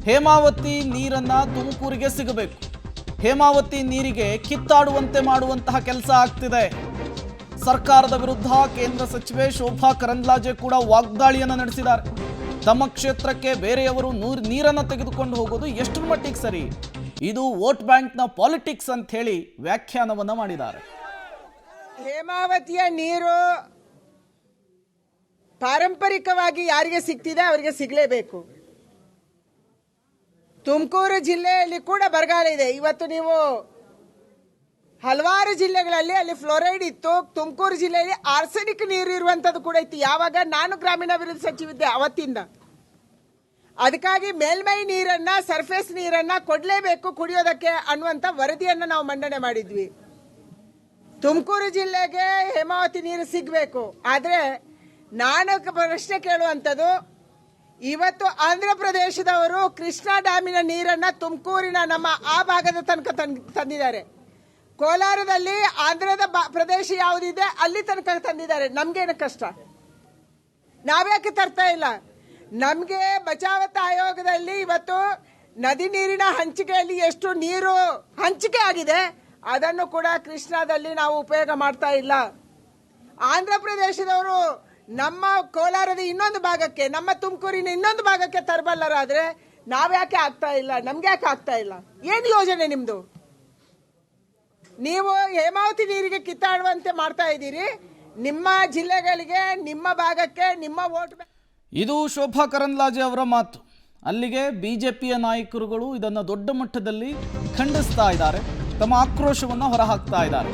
ಹೇಮಾವತಿ ನೀರನ್ನ ತುಮಕೂರಿಗೆ ಸಿಗಬೇಕು. ಹೇಮಾವತಿ ನೀರಿಗೆ ಕಿತ್ತಾಡುವಂತೆ ಮಾಡುವಂತಹ ಕೆಲಸ ಆಗ್ತಿದೆ. ಸರ್ಕಾರದ ವಿರುದ್ಧ ಕೇಂದ್ರ ಸಚಿವೆ ಶೋಭಾ ಕರಂದ್ಲಾಜೆ ಕೂಡ ವಾಗ್ದಾಳಿಯನ್ನು ನಡೆಸಿದ್ದಾರೆ. ತಮ್ಮ ಕ್ಷೇತ್ರಕ್ಕೆ ಬೇರೆಯವರು ನೀರನ್ನು ತೆಗೆದುಕೊಂಡು ಹೋಗೋದು ಎಷ್ಟರ ಮಟ್ಟಿಗೆ ಸರಿ, ಇದು ವೋಟ್ ಬ್ಯಾಂಕ್ನ ಪಾಲಿಟಿಕ್ಸ್ ಅಂತ ಹೇಳಿ ವ್ಯಾಖ್ಯಾನವನ್ನ ಮಾಡಿದ್ದಾರೆ. ಹೇಮಾವತಿಯ ನೀರು ಪಾರಂಪರಿಕವಾಗಿ ಯಾರಿಗೆ ಸಿಗ್ತಿದೆ ಅವರಿಗೆ ಸಿಗಲೇಬೇಕು. ತುಮಕೂರು ಜಿಲ್ಲೆಯಲ್ಲಿ ಕೂಡ ಬರಗಾಲ ಇದೆ. ಇವತ್ತು ನೀವು ಹಲವಾರು ಜಿಲ್ಲೆಗಳಲ್ಲಿ ಅಲ್ಲಿ ಫ್ಲೋರೈಡ್ ಇತ್ತು. ತುಮಕೂರು ಜಿಲ್ಲೆಯಲ್ಲಿ ಆರ್ಸೆನಿಕ್ ನೀರು ಇರುವಂಥದ್ದು ಕೂಡ ಇತ್ತು. ಯಾವಾಗ ನಾನು ಗ್ರಾಮೀಣಾಭಿವೃದ್ಧಿ ಸಚಿವಿದ್ದೆ ಅವತ್ತಿಂದ. ಅದಕ್ಕಾಗಿ ಮೇಲ್ಮೈ ನೀರನ್ನ, ಸರ್ಫೇಸ್ ನೀರನ್ನ ಕೊಡಲೇಬೇಕು ಕುಡಿಯೋದಕ್ಕೆ ಅನ್ನುವಂಥ ವರದಿಯನ್ನು ನಾವು ಮಂಡನೆ ಮಾಡಿದ್ವಿ. ತುಮಕೂರು ಜಿಲ್ಲೆಗೆ ಹೇಮಾವತಿ ನೀರು ಸಿಗಬೇಕು. ಆದರೆ ನಾನು ಪ್ರಶ್ನೆ ಕೇಳುವಂಥದ್ದು, ಇವತ್ತು ಆಂಧ್ರ ಪ್ರದೇಶದವರು ಕೃಷ್ಣಾ ಡ್ಯಾಮಿನ ನೀರನ್ನು ತುಮಕೂರಿನ ನಮ್ಮ ಆ ಭಾಗದ ತನಕ ತಂದಿದ್ದಾರೆ. ಕೋಲಾರದಲ್ಲಿ ಆಂಧ್ರದ ಪ್ರದೇಶ ಯಾವುದಿದೆ ಅಲ್ಲಿ ತನಕ ತಂದಿದ್ದಾರೆ. ನಮಗೇನು ಕಷ್ಟ? ನಾವ್ಯಾಕೆ ತರ್ತಾ ಇಲ್ಲ? ನಮಗೆ ಬಚಾವತ್ ಆಯೋಗದಲ್ಲಿ ಇವತ್ತು ನದಿ ನೀರಿನ ಹಂಚಿಕೆಯಲ್ಲಿ ಎಷ್ಟು ನೀರು ಹಂಚಿಕೆ ಆಗಿದೆ ಅದನ್ನು ಕೂಡ ಕೃಷ್ಣಾದಲ್ಲಿ ನಾವು ಉಪಯೋಗ ಮಾಡ್ತಾ ಇಲ್ಲ. ಆಂಧ್ರ ಪ್ರದೇಶದವರು ನಮ್ಮ ಕೋಲಾರದ ಇನ್ನೊಂದು ಭಾಗಕ್ಕೆ, ನಮ್ಮ ತುಮಕೂರಿನ ಇನ್ನೊಂದು ಭಾಗಕ್ಕೆ ತರಬಲ್ಲರಾದ್ರೆ ನಾವ್ಯಾಕೆ ಆಗ್ತಾ ಇಲ್ಲ? ನಮ್ಗೆ ಯಾಕೆ ಆಗ್ತಾ ಇಲ್ಲ? ಏನು ಯೋಜನೆ ನಿಮ್ದು? ನೀವು ಹೇಮಾವತಿ ನೀರಿಗೆ ಕಿತ್ತಾಡುವಂತೆ ಮಾಡ್ತಾ ಇದ್ದೀರಿ. ನಿಮ್ಮ ಜಿಲ್ಲೆಗಳಿಗೆ, ನಿಮ್ಮ ಭಾಗಕ್ಕೆ, ನಿಮ್ಮ ವೋಟ್. ಇದು ಶೋಭಾ ಕರಂದ್ಲಾಜೆ ಅವರ ಮಾತು. ಅಲ್ಲಿಗೆ ಬಿಜೆಪಿಯ ನಾಯಕರುಗಳು ಇದನ್ನು ದೊಡ್ಡ ಮಟ್ಟದಲ್ಲಿ ಖಂಡಿಸ್ತಾ ಇದ್ದಾರೆ, ತಮ್ಮ ಆಕ್ರೋಶವನ್ನು ಹೊರಹಾಕ್ತಾ ಇದ್ದಾರೆ.